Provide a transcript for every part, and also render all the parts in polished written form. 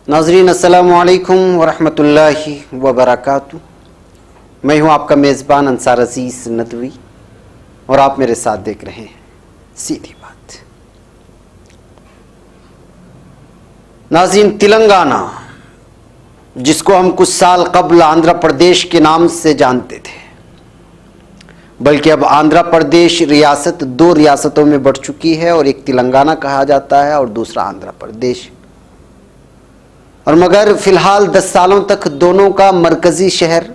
नाज़रीन अस्सलामु अलैकुम वरहमतुल्लाहि वबरकातुहू। मैं हूँ आपका मेज़बान अंसार अज़ीज़ नदवी और आप मेरे साथ देख रहे हैं सीधी बात। नाज़रीन, तेलंगाना जिसको हम कुछ साल कबल आंध्र प्रदेश के नाम से जानते थे, बल्कि अब आंध्र प्रदेश रियासत दो रियासतों में बढ़ चुकी है और एक तेलंगाना कहा जाता है और दूसरा आंध्र प्रदेश। और मगर फ़िलहाल 10 सालों तक दोनों का मरकज़ी शहर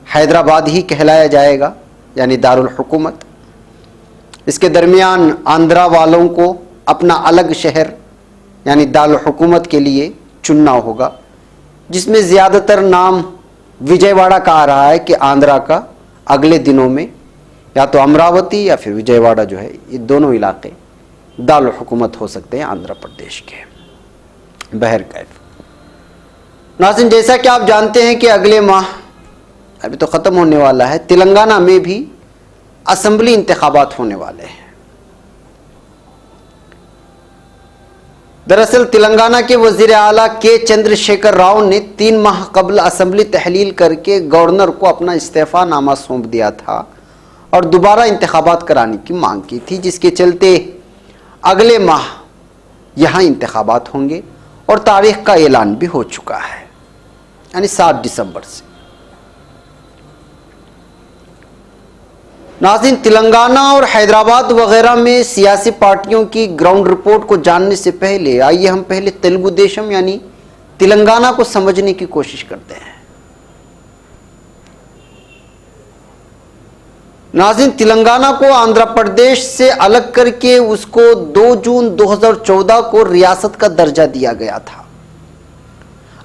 हैदराबाद ही कहलाया जाएगा, यानी दारुल हुकूमत। इसके दरमियान आंध्रा वालों को अपना अलग शहर यानी दारुल हुकूमत के लिए चुनना होगा, जिसमें ज़्यादातर नाम विजयवाड़ा का आ रहा है कि आंध्रा का अगले दिनों में या तो अमरावती या फिर विजयवाड़ा जो है, ये दोनों इलाके दारुल हुकूमत हो सकते हैं आंध्र प्रदेश के। बहरकैफ नाज़रीन, जैसा कि आप जानते हैं कि अगले माह अभी तो ख़त्म होने वाला है, तेलंगाना में भी असम्बली इंतखाबात होने वाले हैं। दरअसल तेलंगाना के वज़ीर आला के चंद्रशेखर राव ने 3 माह कबल असम्बली तहलील करके गवर्नर को अपना इस्तीफ़ा नामा सौंप दिया था और दोबारा इंतखाबात कराने की मांग की थी, जिसके चलते अगले माह यहाँ इंतखाबात होंगे और तारीख का ऐलान भी हो चुका है, यानी 7 दिसंबर से। नाज़रीन, तेलंगाना और हैदराबाद वगैरह में सियासी पार्टियों की ग्राउंड रिपोर्ट को जानने से पहले आइए हम पहले तेलुगु देशम यानी तेलंगाना को समझने की कोशिश करते हैं। नाज़रीन, तेलंगाना को आंध्र प्रदेश से अलग करके उसको 2 जून 2014 को रियासत का दर्जा दिया गया था।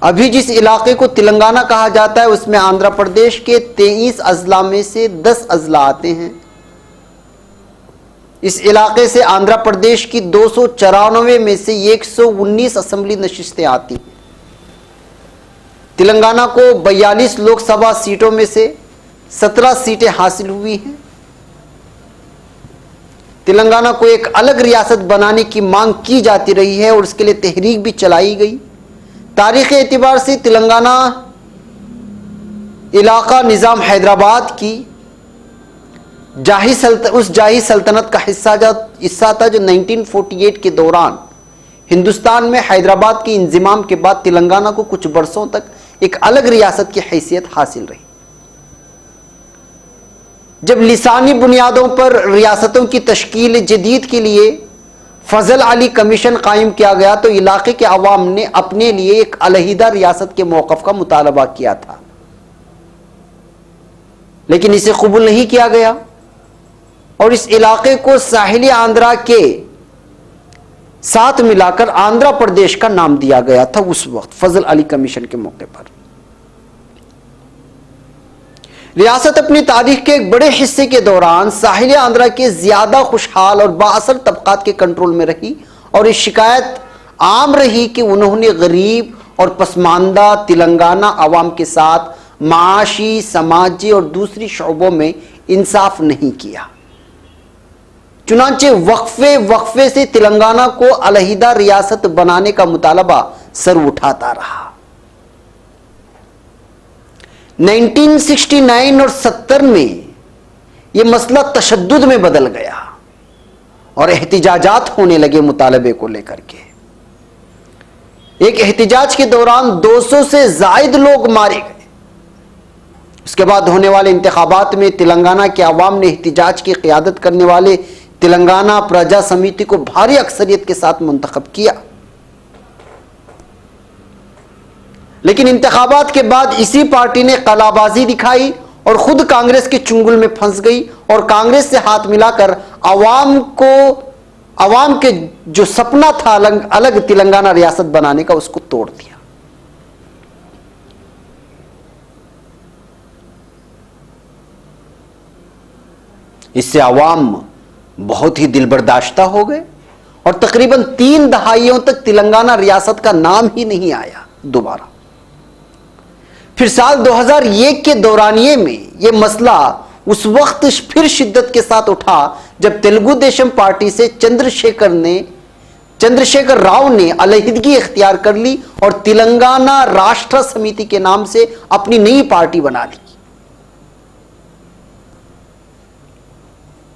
अभी जिस इलाके को तेलंगाना कहा जाता है उसमें आंध्र प्रदेश के 23 अजला में से 10 अजला आते हैं। इस इलाके से आंध्र प्रदेश की 294 में से 119 असेंबली नशिस्तें आती हैं। तेलंगाना को 42 लोकसभा सीटों में से 17 सीटें हासिल हुई हैं। तेलंगाना को एक अलग रियासत बनाने की मांग की जाती रही है और उसके लिए तहरीक भी चलाई गई। तारीख़ एतबार से तेलंगाना इलाका निज़ाम हैदराबाद की उस जाही सल्तनत का हिस्सा था जो 1948 के दौरान हिंदुस्तान में हैदराबाद के इंज़िमाम के बाद तेलंगाना को कुछ बरसों तक एक अलग रियासत की हैसियत हासिल रही। जब लिसानी बुनियादों पर रियासतों की तश्कील जदीद के लिए फजल अली कमीशन कायम किया गया तो इलाके के अवाम ने अपने लिए एक अलहीदा रियासत के मौक़िफ़ का मुतालबा किया था, लेकिन इसे कबूल नहीं किया गया और इस इलाके को साहिली आंध्रा के साथ मिलाकर आंध्र प्रदेश का नाम दिया गया था उस वक्त फजल अली कमीशन के मौके पर। रियासत अपनी तारीख के एक बड़े हिस्से के दौरान साहिल आंध्रा के ज्यादा खुशहाल और बाअसर तबकात के कंट्रोल में रही और इस शिकायत आम रही कि उन्होंने गरीब और पसमानदा तेलंगाना अवाम के साथ माशी, समाजी और दूसरी शोबों में इंसाफ नहीं किया। चुनांचे वक्फे से तेलंगाना को अलहीदा रियासत बनाने का मुतालबा सर उठाता रहा। 1969 और 70 में यह मसला तशद्दुद में बदल गया और एहतिजाजात होने लगे मुतालबे को लेकर के। एक एहतिजाज के दौरान 200 से जायद लोग मारे गए। उसके बाद होने वाले इंतखाबात में तेलंगाना के अवाम ने एहतिजाज की क़ियादत करने वाले तेलंगाना प्रजा समिति को भारी अक्सरियत के साथ मुंतखब किया, लेकिन इंतखाबात के बाद इसी पार्टी ने कलाबाजी दिखाई और खुद कांग्रेस के चुंगल में फंस गई और कांग्रेस से हाथ मिलाकर अवाम के जो सपना था अलग तेलंगाना रियासत बनाने का, उसको तोड़ दिया। इससे अवाम बहुत ही दिलबर्दाश्ता हो गए और तकरीबन 3 दहाइयों तक तेलंगाना रियासत का नाम ही नहीं आया दोबारा। फिर साल 2001 के दौरानिए में यह मसला उस वक्त फिर शिद्दत के साथ उठा जब तेलुगु देशम पार्टी से चंद्रशेखर ने चंद्रशेखर राव ने अलहदगी इख्तियार कर ली और तेलंगाना राष्ट्र समिति के नाम से अपनी नई पार्टी बना ली।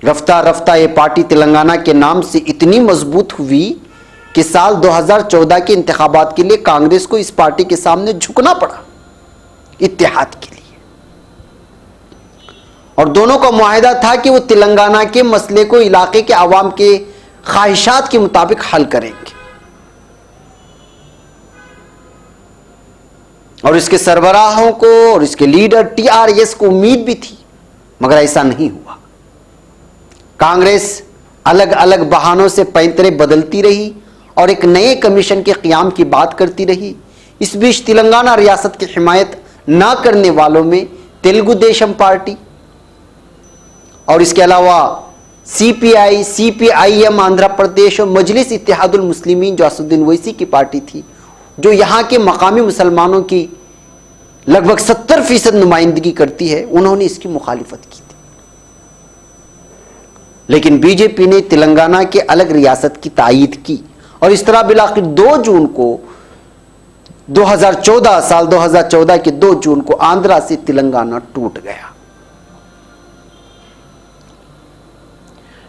रफ्ता रफ्ता ये पार्टी तेलंगाना के नाम से इतनी मजबूत हुई कि साल 2014 के इंतखाबात के लिए कांग्रेस को इस पार्टी के सामने झुकना पड़ा इत्तेहाद के लिए, और दोनों का मुआहदा था कि वो तेलंगाना के मसले को इलाके के आवाम के ख्वाहिशात के मुताबिक हल करेंगे। और इसके सरबराहों को और इसके लीडर टीआरएस को उम्मीद भी थी, मगर ऐसा नहीं हुआ। कांग्रेस अलग अलग बहानों से पैंतरे बदलती रही और एक नए कमीशन के क़याम की बात करती रही। इस बीच तेलंगाना रियासत की हिमायत ना करने वालों में तेलुगु देशम पार्टी और इसके अलावा सीपीआई, सीपीआईएम आंध्र प्रदेश और मजलिस इत्तेहादुल मुस्लिमीन जो असदुद्दीन ओवैसी की पार्टी थी, जो यहाँ के मकामी मुसलमानों की लगभग 70% नुमाइंदगी करती है, उन्होंने इसकी मुखालिफत की थी। लेकिन बीजेपी ने तेलंगाना के अलग रियासत की तायीद की और इस तरह बिलाखिर 2 जून को 2014 के 2 जून को आंध्रा से तेलंगाना टूट गया।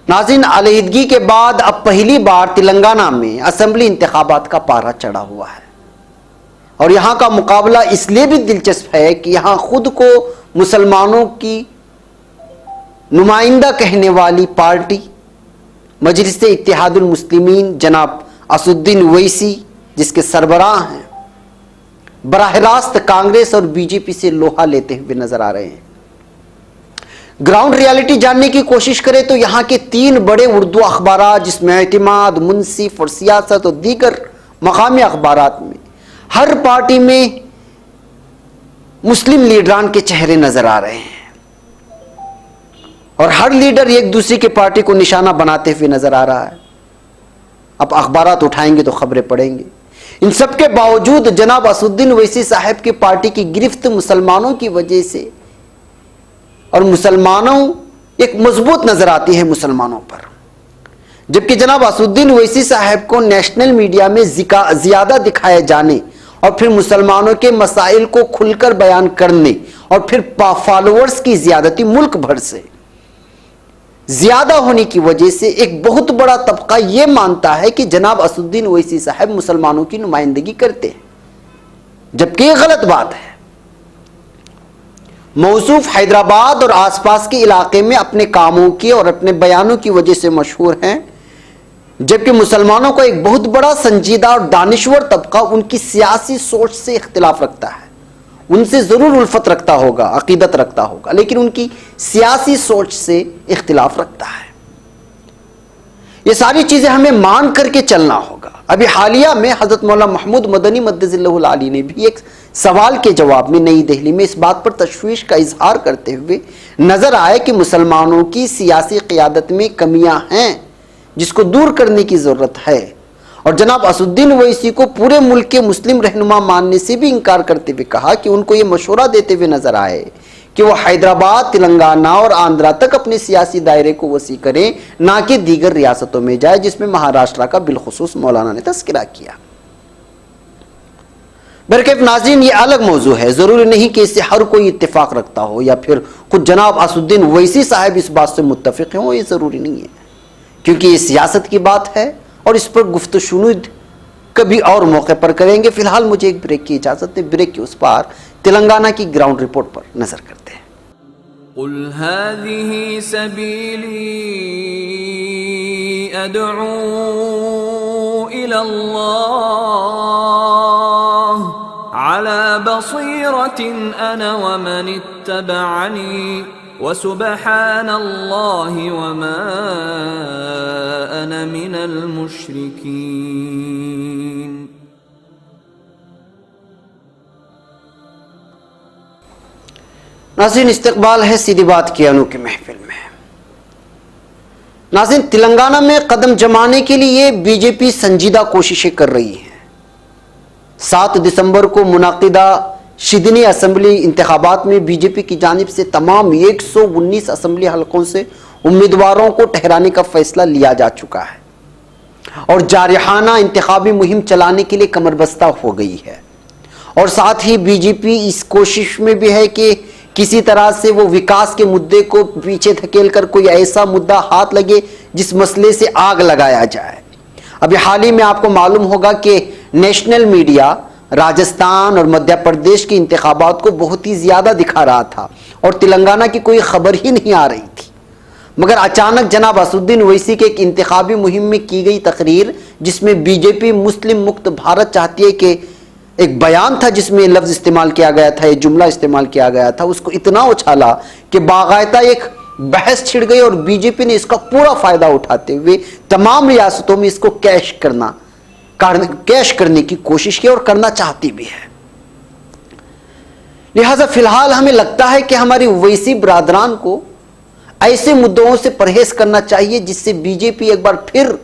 नाज़रीन, अलहदगी के बाद अब पहली बार तेलंगाना में असेंबली इंतखाबात का पारा चढ़ा हुआ है और यहां का मुकाबला इसलिए भी दिलचस्प है कि यहां खुद को मुसलमानों की नुमाइंदा कहने वाली पार्टी मजलिस इत्तेहादुल मुस्लिमीन जनाब असदुद्दीन ओवैसी, जिसके सरबराह हैं, बराह रास्त कांग्रेस और बीजेपी से लोहा लेते हुए नजर आ रहे हैं। ग्राउंड रियलिटी जानने की कोशिश करें तो यहां के 3 बड़े उर्दू अखबार जिसमें एतमाद, मुंसिफ और सियासत और दीगर मकामी अखबारात में हर पार्टी में मुस्लिम लीडरान के चेहरे नजर आ रहे हैं और हर लीडर एक दूसरे की पार्टी को निशाना बनाते हुए नजर आ रहा है। अब अखबारात उठाएंगे तो खबरें पढ़ेंगे। इन सब के बावजूद जनाब असदुद्दीन ओवैसी साहब की पार्टी की गिरफ्त मुसलमानों की वजह से और मुसलमानों एक मजबूत नजर आती है मुसलमानों पर, जबकि जनाब असदुद्दीन ओवैसी साहब को नेशनल मीडिया में ज्यादा दिखाए जाने और फिर मुसलमानों के मसाइल को खुलकर बयान करने और फिर फॉलोअर्स की ज्यादती मुल्क भर से ज्यादा होने की वजह से एक बहुत बड़ा तबका यह मानता है कि जनाब असदुद्दीन ओवैसी साहब मुसलमानों की नुमाइंदगी करते हैं, जबकि यह गलत बात है। मौसूफ हैदराबाद और आसपास के इलाके में अपने कामों की और अपने बयानों की वजह से मशहूर हैं, जबकि मुसलमानों का एक बहुत बड़ा संजीदा और दानिश्वर तबका उनकी सियासी सोच से इख्तिलाफ रखता है। उनसे जरूर उल्फत रखता होगा, अकीदत रखता होगा, लेकिन उनकी सियासी सोच से इख्तिलाफ रखता है। ये सारी चीजें हमें मान करके चलना होगा। अभी हालिया में हजरत मौला महमूद मदनी मद्दजिल्लहुल आली ने भी एक सवाल के जवाब में नई दिल्ली में इस बात पर तशवीश का इजहार करते हुए नजर आए कि मुसलमानों की सियासी क़ियादत में कमियां हैं जिसको दूर करने की जरूरत है, और जनाब असदुद्दीन ओवैसी को पूरे मुल्क के मुस्लिम रहनुमा मानने से भी इनकार करते हुए कहा कि उनको ये मशवरा देते हुए नजर आए कि वो हैदराबाद, तेलंगाना और आंध्रा तक अपने सियासी दायरे को वसी करें, ना कि दीगर रियासतों में जाए, जिसमें महाराष्ट्र का बिलखुसूस मौलाना ने तस्करा किया। बरकैफ नाज़रीन, ये अलग मौजू है, जरूरी नहीं कि इससे हर कोई इत्तेफाक रखता हो या फिर खुद जनाब असदुद्दीन ओवैसी साहब इस बात से मुत्तफिक हो, ये जरूरी नहीं है, क्योंकि ये सियासत की बात है और इस पर गुफ्तशुनुद कभी और मौके पर करेंगे। फिलहाल मुझे एक ब्रेक की इजाजत है। ब्रेक के उस पार तेलंगाना की ग्राउंड रिपोर्ट पर नजर करते हैं। कुल हाज़िही सबीली अदऊ इलल्लाह अला बसीरतिन अना व मन इत्तबअनी व सुब्हानल्लाहि व मा अना मिनल मुश्रिकीन। नाज़रीन, इस्तकबाल है सीधी बात की अनोखी महफिल में। नाज़रीन, तेलंगाना में कदम जमाने के लिए बीजेपी संजीदा कोशिशें कर रही है। 7 दिसंबर को मुनाकिदा शिदनी असेंबली इंतखाबात में बीजेपी की जानिब से तमाम 119 असेंबली हलकों से उम्मीदवारों को ठहराने का फैसला लिया जा चुका है और जारहाना इंतखाबी मुहिम चलाने के लिए कमरबस्ता हो गई है। और साथ ही बीजेपी इस कोशिश में भी है कि किसी तरह से वो विकास के मुद्दे को पीछे धकेलकर कोई ऐसा मुद्दा हाथ लगे जिस मसले से आग लगाया जाए। अभी हाल ही में आपको मालूम होगा कि नेशनल मीडिया राजस्थान और मध्य प्रदेश के इंतखाबात को बहुत ही ज्यादा दिखा रहा था और तेलंगाना की कोई खबर ही नहीं आ रही थी। मगर अचानक जनाब असदुद्दीन ओवैसी के एक इंतखाबी मुहिम में की गई तकरीर, जिसमें बीजेपी मुस्लिम मुक्त भारत चाहती है कि एक बयान था जिसमें लफ्ज इस्तेमाल किया गया था, ये जुमला इस्तेमाल किया गया था, उसको इतना उछाला कि बाकायदा एक बहस छिड़ गई और बीजेपी ने इसका पूरा फायदा उठाते हुए तमाम रियासतों में इसको कैश करने की कोशिश की और करना चाहती भी है। लिहाजा फिलहाल हमें लगता है कि हमारी ओवैसी ब्रादरान को ऐसे मुद्दों से परहेज करना चाहिए जिससे बीजेपी एक बार फिर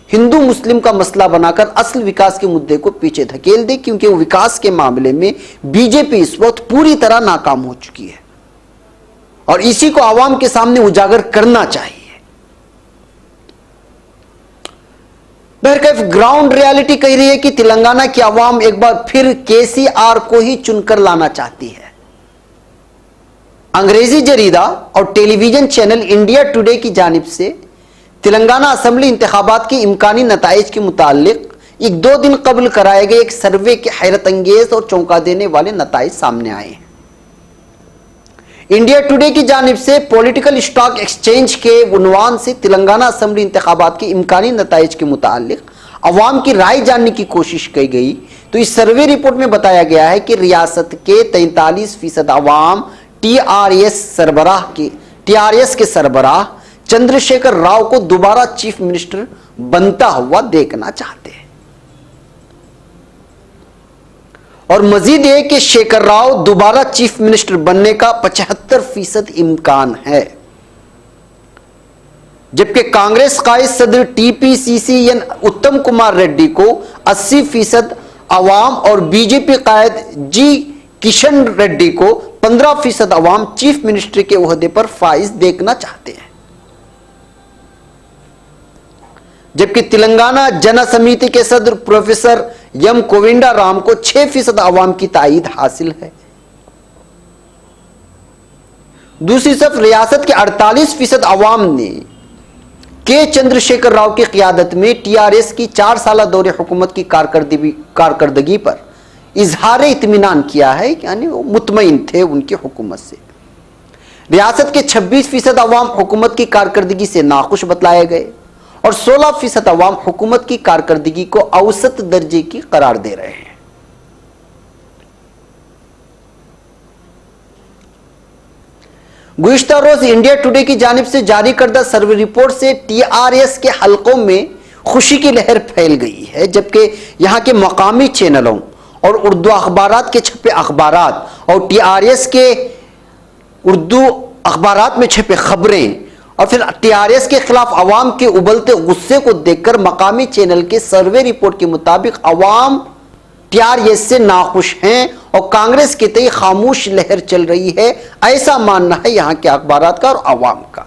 हिंदू मुस्लिम का मसला बनाकर असल विकास के मुद्दे को पीछे धकेल दे, क्योंकि वो विकास के मामले में बीजेपी इस वक्त पूरी तरह नाकाम हो चुकी है और इसी को आवाम के सामने उजागर करना चाहिए। बहरकैफ ग्राउंड रियलिटी कह रही है कि तेलंगाना की आवाम एक बार फिर केसीआर को ही चुनकर लाना चाहती है। अंग्रेजी जरीदा और टेलीविजन चैनल इंडिया टुडे की जानिब से तेलंगाना असेंबली इंतखाबात के इम्कानी नताइज के मुतालिक एक 2 दिन कबल कराए गए एक सर्वे के हैरत अंगेज और चौंका देने वाले नताइज सामने आए हैं। इंडिया टुडे की जानिब से पॉलिटिकल स्टॉक एक्सचेंज के उन्वान से तेलंगाना असेंबली इंतखाबात के इम्कानी नताइज के मुतालिक अवाम की राय जानने की कोशिश की गई तो इस सर्वे रिपोर्ट में बताया गया है कि रियासत के 43% अवाम टीआरएस के सरबराह चंद्रशेखर राव को दोबारा चीफ मिनिस्टर बनता हुआ देखना चाहते हैं और मजीद है कि शेखर राव दोबारा चीफ मिनिस्टर बनने का 75% इम्कान है, जबकि कांग्रेस कायद सदर टीपीसीसी उत्तम कुमार रेड्डी को 80% अवाम और बीजेपी कायद जी किशन रेड्डी को 15% अवाम चीफ मिनिस्टर के ओहदे पर फाइज देखना चाहते हैं। जबकि तेलंगाना जन समिति के सदर प्रोफेसर एम कोविंदा राम को 6% अवाम की ताईद हासिल है। दूसरी तरफ रियासत के 48% अवाम ने के चंद्रशेखर राव की क़ियादत में टीआरएस की 4 साल दौरे हुकूमत की कारकर्दगी पर इजहार इत्मीनान किया है, यानी वो मुतमईन थे उनकी हुकूमत से। रियासत के 26% अवाम हुकूमत की कारकर्दगी से नाखुश बतलाए गए और 16% अवाम हुकूमत की कारकर्दगी को औसत दर्जे की करार दे रहे हैं। गुज़िश्ता रोज इंडिया टुडे की जानिब से जारी करदा सर्वे रिपोर्ट से टीआरएस के हलकों में खुशी की लहर फैल गई है, जबकि यहां के मकामी चैनलों और उर्दू अखबारात के छपे अखबारात और टीआरएस के उर्दू अखबारात में छपे खबरें और फिर टीआरएस के खिलाफ अवाम के उबलते गुस्से को देखकर मकामी चैनल के सर्वे रिपोर्ट के मुताबिक अवाम टीआरएस से नाखुश हैं और कांग्रेस के तय खामोश लहर चल रही है, ऐसा मानना है यहां के अखबारात का और अवाम का।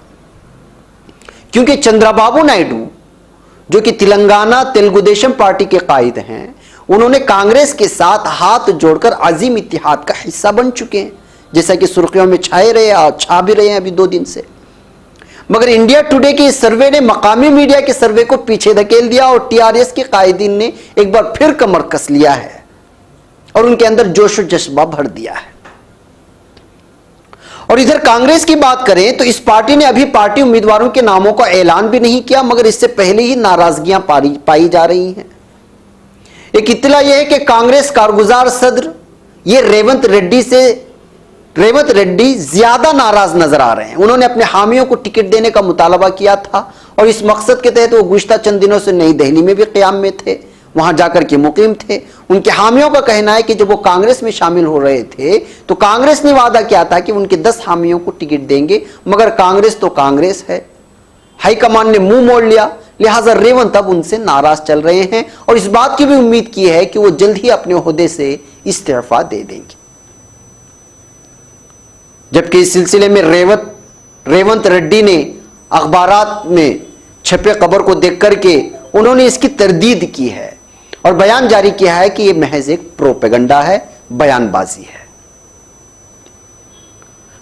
क्योंकि चंद्रबाबू नायडू जो कि तेलंगाना तेलुगु देशम पार्टी के कायद हैं, उन्होंने कांग्रेस के साथ हाथ जोड़कर अजीम इत्तेहाद का हिस्सा बन चुके हैं, जैसा कि सुर्खियों में छाए रहे और छा भी रहे हैं अभी 2 दिन से। मगर इंडिया टुडे के इस सर्वे ने मकामी मीडिया के सर्वे को पीछे धकेल दिया और टीआरएस के कायदीन ने एक बार फिर कमर कस लिया है और उनके अंदर जोश और जज्बा भर दिया है। और इधर कांग्रेस की बात करें तो इस पार्टी ने अभी पार्टी उम्मीदवारों के नामों का ऐलान भी नहीं किया, मगर इससे पहले ही नाराजगियां पाई जा रही हैं। एक इत्तला यह है कि कांग्रेस कारगुजार सदर ये रेवंत रेड्डी ज्यादा नाराज नजर आ रहे हैं। उन्होंने अपने हामियों को टिकट देने का मुतालबा किया था और इस मकसद के तहत वो गुज़िश्ता चंद दिनों से नई दिल्ली में भी क़याम में थे, वहां जाकर के मुकीम थे। उनके हामियों का कहना है कि जब वो कांग्रेस में शामिल हो रहे थे तो कांग्रेस ने वादा किया था कि उनके 10 हामियों को टिकट देंगे, मगर कांग्रेस तो कांग्रेस है, हाईकमान ने मुंह मोड़ लिया। लिहाजा रेवंत अब उनसे नाराज चल रहे हैं और इस बात की भी उम्मीद की है कि वो जल्द ही अपने ओहदे से इस्तीफा दे देंगे। जबकि इस सिलसिले में रेवंत रेड्डी ने अखबारात में छपे खबर को देख करके उन्होंने इसकी तरदीद की है और बयान जारी किया है कि यह महज एक प्रोपेगंडा है, बयानबाजी है।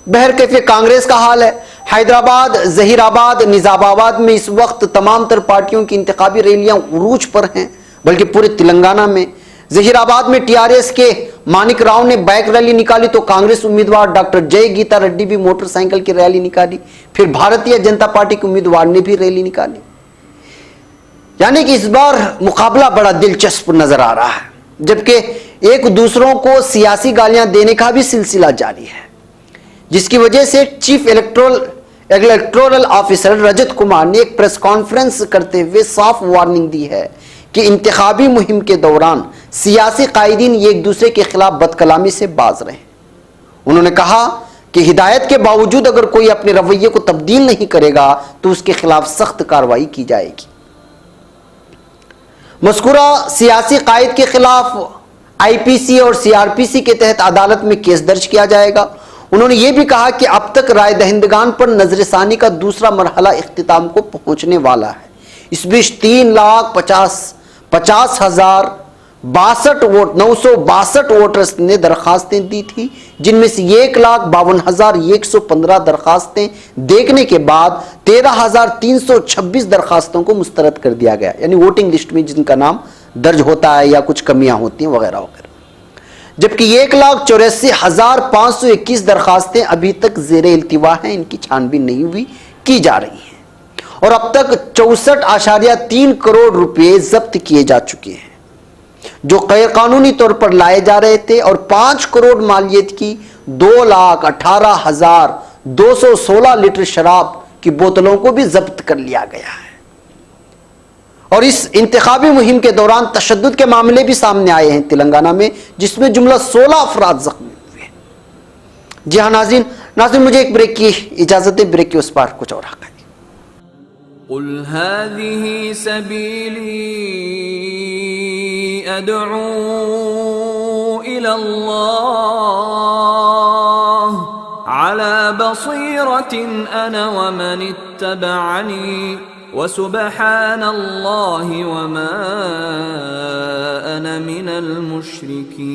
बहरकैफ कांग्रेस का हाल है। हैदराबाद, जहीराबाद, निजामाबाद में इस वक्त तमाम तर पार्टियों की इंतखाबी रैलियां उरूज पर हैं, बल्कि पूरे तेलंगाना में। जहीराबाद में टीआरएस के मानिक राव ने बाइक रैली निकाली तो कांग्रेस उम्मीदवार डॉक्टर जय गीता रेड्डी भी मोटरसाइकिल की रैली निकाली। फिर भारतीय जनता पार्टी के उम्मीदवार ने भी रैली निकाली। यानी कि इस बार मुकाबला बड़ा दिलचस्प नजर आ रहा है, जबकि एक दूसरों को सियासी गालियां देने का भी सिलसिला जारी है, जिसकी वजह से chief electoral officer Rajat Kumar ने एक प्रेस कॉन्फ्रेंस करते हुए साफ वार्निंग दी है कि इंतखाबी मुहिम के दौरान सियासी कायदीन एक दूसरे के खिलाफ बदकलामी से बाज रहे। उन्होंने कहा कि हिदायत के बावजूद अगर कोई अपने रवैये को तब्दील नहीं करेगा तो उसके खिलाफ सख्त कार्रवाई की जाएगी। मज़कूरा सियासी कायद के खिलाफ आईपीसी और सीआरपीसी के तहत अदालत में केस दर्ज किया जाएगा। उन्होंने यह भी कहा कि अब तक राय दहिंदगान पर नजरसानी का दूसरा मरहला इख्तिताम को पहुंचने वाला है। इस बीच 3,50,962 वोटर्स ने दरखास्तें दी थी, जिनमें से 1,52,115 दरखास्तें देखने के बाद 13,326 दरखास्तों को मुस्तरद कर दिया गया, यानी वोटिंग लिस्ट में जिनका नाम दर्ज होता है या कुछ कमियां होती हैं वगैरह वगैरह। जबकि 1,84,521 दरखास्तें अभी तक जेर इल्तिवा हैं, इनकी छानबीन नहीं हुई, की जा रही हैं। और अब तक 64.3 करोड़ रुपए जब्त किए जा चुके हैं, जो गैर कानूनी तौर पर लाए जा रहे थे, और 5 करोड़ मालियत की 2,18,216 लीटर शराब की बोतलों को भी जब्त कर लिया गया है। और इस इंतखाबी मुहिम के दौरान तशद्दुद के मामले भी सामने आए हैं तेलंगाना में, जिसमें जुमला 16 अफराद जख्मी हुए। जी हाँ नाज़रीन, मुझे एक ब्रेक की इजाजत है, ब्रेक के उस पार कुछ और आगे। कुल हाज़िही सबीली अदअू इलल्लाह अला बसीरतिन अना व मन इत्तबअनी व सुब्हानल्लाहि व मा अना मिनल मुश्रिकीन।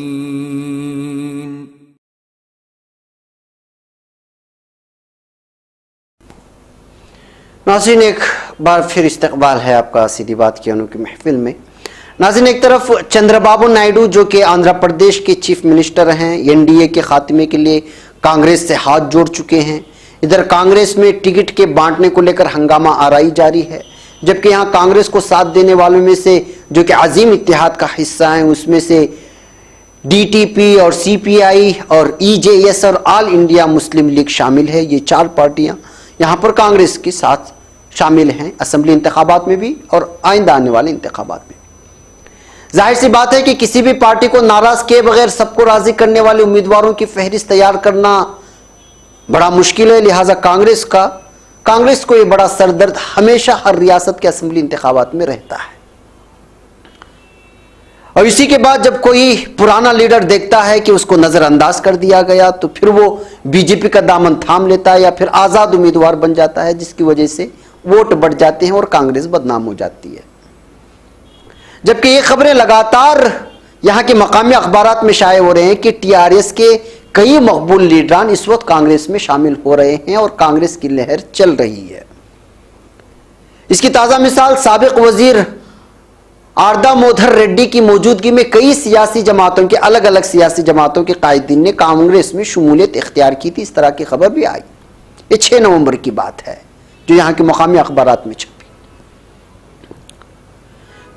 नाज़रीन, एक बार फिर इस्तकबाल है आपका सीधी बात की अनोखी महफिल में। नाज़रीन, एक तरफ चंद्रबाबू नायडू जो कि आंध्र प्रदेश के चीफ मिनिस्टर हैं, एनडीए के खात्मे के लिए कांग्रेस से हाथ जोड़ चुके हैं। इधर कांग्रेस में टिकट के बांटने को लेकर हंगामा आराई जारी है, जबकि यहाँ कांग्रेस को साथ देने वालों में से जो कि अजीम इत्तेहाद का हिस्सा हैं, उसमें से डीटीपी और सीपीआई और ईजेएस और ऑल इंडिया मुस्लिम लीग शामिल है। ये 4 पार्टियां यहाँ पर कांग्रेस के साथ शामिल हैं, असेंबली इंतखाबात में भी और आइंदा आने वाले इंतखाबात में। जाहिर सी बात है कि किसी भी पार्टी को नाराज किए बगैर सबको राजी करने वाले उम्मीदवारों की फहरिस्त तैयार करना बड़ा मुश्किल है। लिहाजा कांग्रेस को यह बड़ा सरदर्द हमेशा हर रियासत के असेंबली इंतखाबात में रहता है। और इसी के बाद जब कोई पुराना लीडर देखता है कि उसको नजरअंदाज कर दिया गया, तो फिर वो बीजेपी का दामन थाम लेता है या फिर आजाद उम्मीदवार बन जाता है, जिसकी वजह से वोट बढ़ जाते हैं और कांग्रेस बदनाम हो जाती है। जबकि ये खबरें लगातार यहाँ के मकामी अखबारात में शाये हो रहे हैं कि टीआरएस के कई मकबूल लीडरान इस वक्त कांग्रेस में शामिल हो रहे हैं और कांग्रेस की लहर चल रही है। इसकी ताज़ा मिसाल साबिक वजीर आरदामोधर रेड्डी की मौजूदगी में कई सियासी जमातों के अलग अलग सियासी जमातों के कायदीन ने कांग्रेस में शमूलियत इख्तियार की थी। इस तरह की खबर भी आई। ये 6 नवंबर की बात है जो यहाँ के मकामी अखबारात में छपी।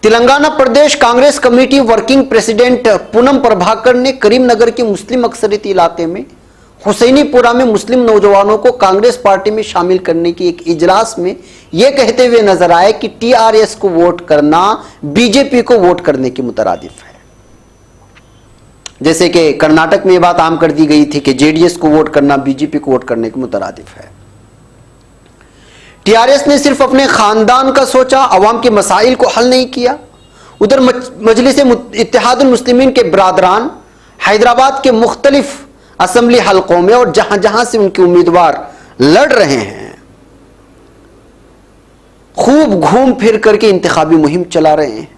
Telangana Pradesh Congress committee working president Poonam Prabhakar ने करीमनगर के मुस्लिम अक्सरियती इलाके में हुसैनीपुरा में मुस्लिम नौजवानों को कांग्रेस पार्टी में शामिल करने की एक इजलास में यह कहते हुए नजर आए कि टीआरएस को वोट करना बीजेपी को वोट करने के मुतरादिफ है। जैसे कि कर्नाटक में यह बात आम कर दी गई थी कि जेडीएस को वोट करना बीजेपी को वोट करने के मुतरादिफ है। टीआरएस ने सिर्फ अपने खानदान का सोचा, अवाम के मसाइल को हल नहीं किया। उधर मजलिस इत्तेहादुल मुस्लिमीन के बरादरान हैदराबाद के मुख्तलिफ असेंबली हलकों में और जहां जहां से उनके उम्मीदवार लड़ रहे हैं, खूब घूम फिर करके इंतखाबी मुहिम चला रहे हैं।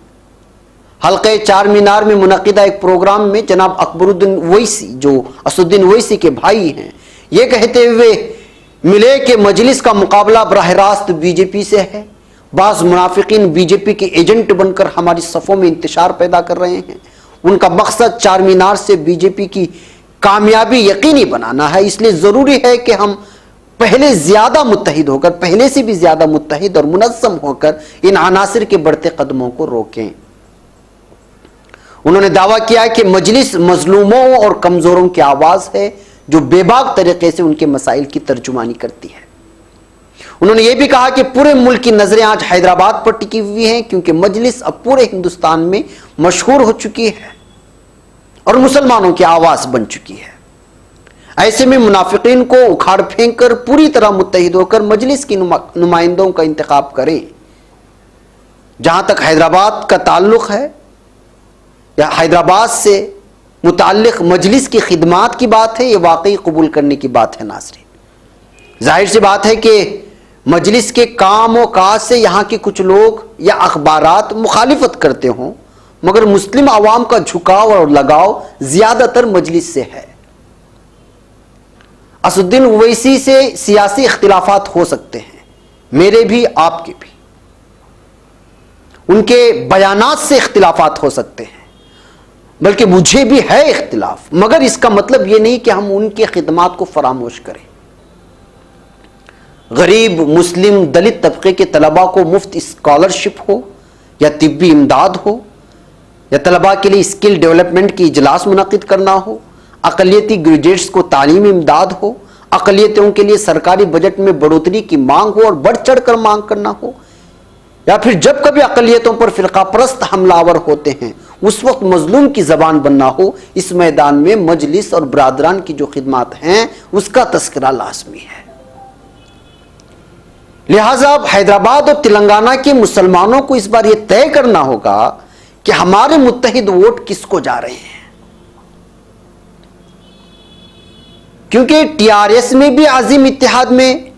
हल्के चार मीनार में मुनक्किदा एक प्रोग्राम में जनाब अकबरुद्दीन ओवैसी, जो असदुद्दीन ओवैसी के भाई हैं, ये कहते हुए मिले कि मजलिस का मुकाबला बराह रास्त बीजेपी से है। बाज़ मुनाफिकीन बीजेपी के एजेंट बनकर हमारी सफ़ों में इंतशार पैदा कर रहे हैं। उनका मकसद चार मीनार से बीजेपी की कामयाबी यकीनी बनाना है। इसलिए ज़रूरी है कि हम पहले ज़्यादा मुत्तहिद होकर, पहले से भी ज़्यादा मुत्तहिद और मुनज़्ज़म होकर इन अनासिर के बढ़ते कदमों को रोकें। उन्होंने दावा किया कि मजलिस मजलूमों और कमज़ोरों की आवाज़ है जो बेबाक तरीके से उनके मसाइल की तर्जुमानी करती है। उन्होंने यह भी कहा कि पूरे मुल्क की नजरें आज हैदराबाद पर टिकी हुई हैं, क्योंकि मजलिस अब पूरे हिंदुस्तान में मशहूर हो चुकी है और मुसलमानों की आवाज बन चुकी है। ऐसे में मुनाफिकीन को उखाड़ फेंक कर पूरी तरह मुत्तहिद होकर मजलिस की नुमाइंदों का इंतखाब करें। जहां तक हैदराबाद का ताल्लुक है या हैदराबाद से मुताल्लिक मजलिस की खिदमात की बात है, यह वाकई कबूल करने की बात है। नाज़रीन, जाहिर सी बात है कि मजलिस के काम और काज से यहाँ के कुछ लोग या अखबारात मुखालिफत करते हों, मगर मुस्लिम अवाम का झुकाव और लगाव ज़्यादातर मजलिस से है। असदुद्दीन ओवैसी से सियासी इख्तिलाफात हो सकते हैं, मेरे भी आपके भी, उनके बयानात से इख्तिलाफात हो सकते हैं, बल्कि मुझे भी है इख्तिलाफ, मगर इसका मतलब यह नहीं कि हम उनकी खिदमात को फरामोश करें। गरीब मुस्लिम दलित तबके के तलबा को मुफ्त स्कॉलरशिप हो या तिब्बी इमदाद हो या तलबा के लिए स्किल डेवलपमेंट की इजलास मुनक्किद करना हो, अक़लियती ग्रेजुएट्स को तालीमी इमदाद हो, अक़लियतों के लिए सरकारी बजट में बढ़ोतरी की मांग हो और बढ़ चढ़ कर मांग करना हो, या फिर जब कभी अक़लियतों पर फ़िरक़ा परस्त हमलावर होते हैं उस वक्त मजलूम की ज़बान बनना हो, इस मैदान में मजलिस और बरादरान की जो खिदमात हैं उसका तस्करा लाजमी है। लिहाजा अब हैदराबाद और तेलंगाना के मुसलमानों को इस बार यह तय करना होगा कि हमारे मुत्तहिद वोट किसको जा रहे हैं, क्योंकि टीआरएस में भी आज़िम इत्तेहाद में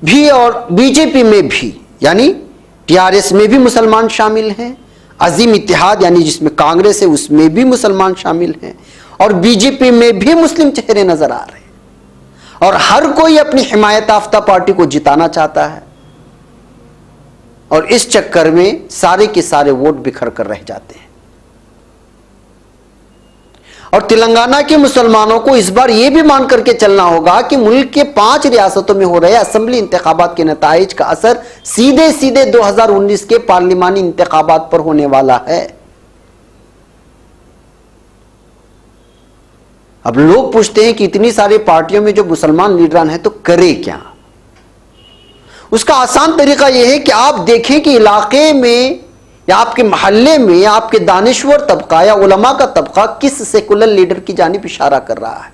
भी और बीजेपी में भी, यानी टीआरएस में भी मुसलमान शामिल हैं, अजीम इत्तेहाद यानी जिसमें कांग्रेस है उसमें भी मुसलमान शामिल हैं, और बीजेपी में भी मुस्लिम चेहरे नजर आ रहे हैं, और हर कोई अपनी हिमायत याफ्ता पार्टी को जिताना चाहता है, और इस चक्कर में सारे के सारे वोट बिखर कर रह जाते हैं। और तेलंगाना के मुसलमानों को इस बार यह भी मान करके चलना होगा कि मुल्क के 5 रियासतों में हो रहे असेंबली इंतखाबात के नताइज का असर सीधे सीधे 2019 के पार्लिमानी इंतखाबात पर होने वाला है। अब लोग पूछते हैं कि इतनी सारी पार्टियों में जो मुसलमान लीडरान हैं तो करे क्या। उसका आसान तरीका यह है कि आप देखें कि इलाके में या आपके महल्ले में या आपके दानिश्वर तबका या उलमा का तबका किस सेकुलर लीडर की जानिब इशारा कर रहा है।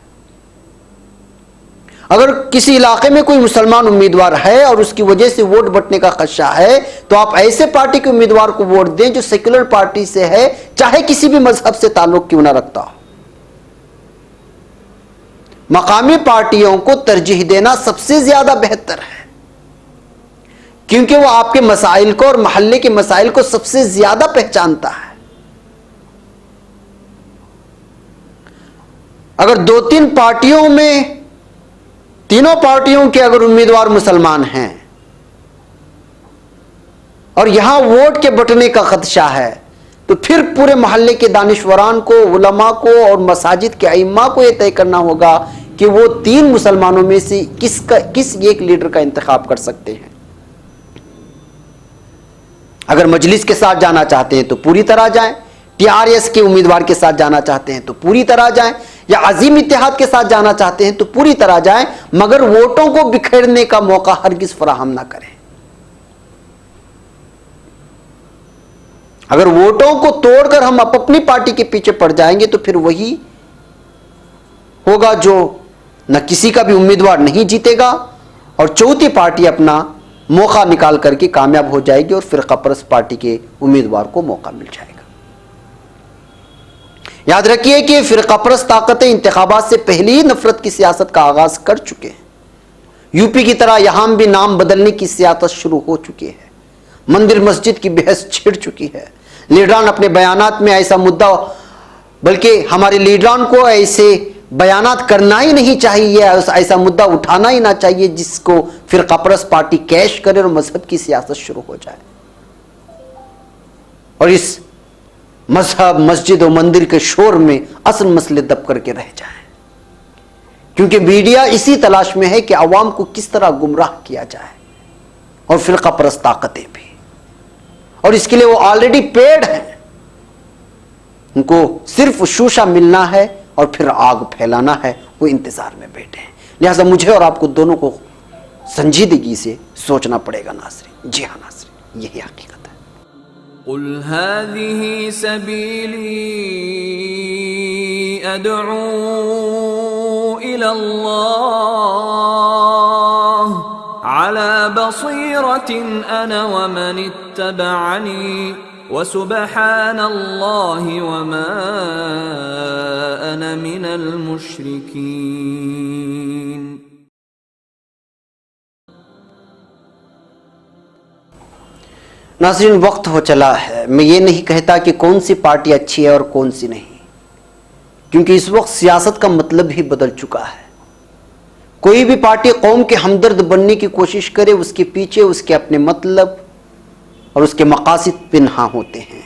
अगर किसी इलाके में कोई मुसलमान उम्मीदवार है और उसकी वजह से वोट बंटने का खदशा है तो आप ऐसे पार्टी के उम्मीदवार को वोट दें जो सेकुलर पार्टी से है, चाहे किसी भी मजहब से ताल्लुक क्यों ना रखता हो। मकामी पार्टियों को तरजीह देना सबसे ज्यादा बेहतर है, क्योंकि वो आपके मसाइल को और महल्ले के मसाइल को सबसे ज्यादा पहचानता है। अगर 2-3 पार्टियों में तीनों पार्टियों के अगर उम्मीदवार मुसलमान हैं और यहां वोट के बंटने का खदशा है तो फिर पूरे महल्ले के दानिश्वरान को, उलमा को और मसाजिद के अइम्मा को यह तय करना होगा कि वो 3 मुसलमानों में से किस एक लीडर का इंतखाब कर सकते हैं। अगर मजलिस के साथ जाना चाहते हैं तो पूरी तरह जाएं, टीआरएस के उम्मीदवार के साथ जाना चाहते हैं तो पूरी तरह जाएं, या अजीम इत्तेहाद के साथ जाना चाहते हैं तो पूरी तरह जाएं, मगर वोटों को बिखेरने का मौका हरगिज फराहम ना करें। अगर वोटों को तोड़कर हम अपनी पार्टी के पीछे पड़ जाएंगे तो फिर वही होगा जो न किसी का भी उम्मीदवार नहीं जीतेगा और चौथी पार्टी अपना मौका निकाल करके कामयाब हो जाएगी और फिरकापरस्त पार्टी के उम्मीदवार को मौका मिल जाएगा। याद रखिए कि फिरकापरस्त ताकतें इंतखाबात से पहले ही नफरत की सियासत का आगाज कर चुके हैं। यूपी की तरह यहां भी नाम बदलने की सियासत शुरू हो चुकी है। मंदिर मस्जिद की बहस छिड़ चुकी है। लीडरान अपने बयानात में ऐसा मुद्दा, बल्कि हमारे लीडरान को ऐसे बयानात करना ही नहीं चाहिए, ऐसा मुद्दा उठाना ही ना चाहिए जिसको फिरका परस्त पार्टी कैश करे और मजहब की सियासत शुरू हो जाए और इस मजहब मस्जिद और मंदिर के शोर में असल मसले दब करके रह जाए। क्योंकि मीडिया इसी तलाश में है कि अवाम को किस तरह गुमराह किया जाए, और फिरका परस्त ताकतें भी, और इसके लिए वो ऑलरेडी पेड हैं। उनको सिर्फ शूशा मिलना है और फिर आग फैलाना है, वो इंतजार में बैठे हैं। लिहाजा मुझे और आपको दोनों को संजीदगी से सोचना पड़ेगा नाज़रीन। जी हाँ नाज़रीन, यही हकीकत है। कुल हाज़िही सबीली अदअू इलल्लाह अला बसीरतिन अना व मन इत्तबअनी व सुब्हानल्लाहि व मा अना मिनल मुश्रिकीन। नाज़रीन, वक्त हो चला है। मैं ये नहीं कहता कि कौन सी पार्टी अच्छी है और कौन सी नहीं, क्योंकि इस वक्त सियासत का मतलब ही बदल चुका है। कोई भी पार्टी कौम के हमदर्द बनने की कोशिश करे, उसके पीछे उसके अपने मतलब और उसके मकासिद पिन्हा होते हैं,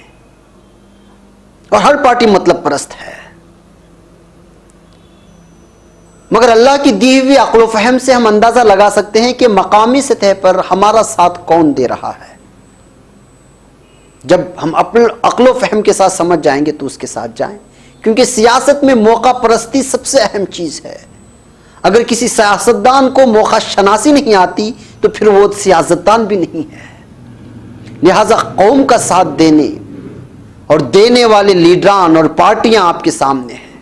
और हर पार्टी मतलब परस्त है। मगर अल्लाह की दी हुई अक्ल व फहम से हम अंदाजा लगा सकते हैं कि मकामी सतह पर हमारा साथ कौन दे रहा है। जब हम अपने अक्ल व फहम के साथ समझ जाएंगे तो उसके साथ जाएं, क्योंकि सियासत में मौका परस्ती सबसे अहम चीज है। अगर किसी सियासतदान को मौका शनासी नहीं आती तो फिर वो सियासतदान भी नहीं है। लिहाजा कौम का साथ देने और देने वाले लीडरान और पार्टियां आपके सामने हैं।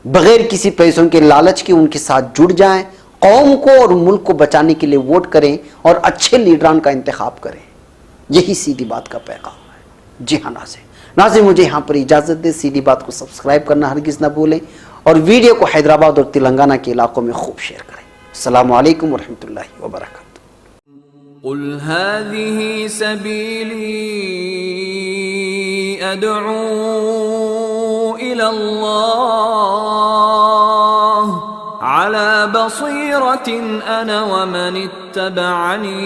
बगैर किसी पैसों के लालच के उनके साथ जुड़ जाएं, कौम को और मुल्क को बचाने के लिए वोट करें और अच्छे लीडरान का इंतखाब करें। यही सीधी बात का पैगाम है। जी हाँ नाज़रीन, मुझे यहाँ पर इजाज़त दे। सीधी बात को सब्सक्राइब करना हरगिज़ ना भूलें और वीडियो को हैदराबाद और तेलंगाना के इलाकों में खूब शेयर करें। अस्सलामु अलैकुम वरहमतुल्लाहि वबरकातुहू। कुल हाज़िही सबीली अदअू इलल्लाह अला बसीरतिन अना व मन इत्तबअनी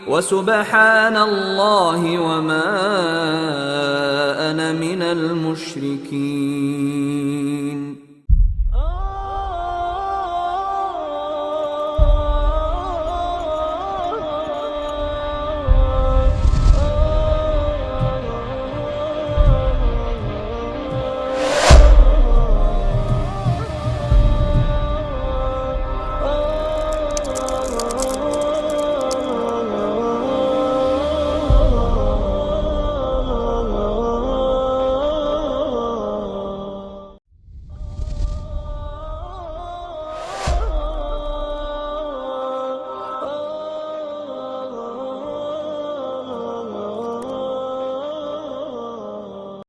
व सुब्हानल्लाहि व मा अना मिनल मुश्रिकीन।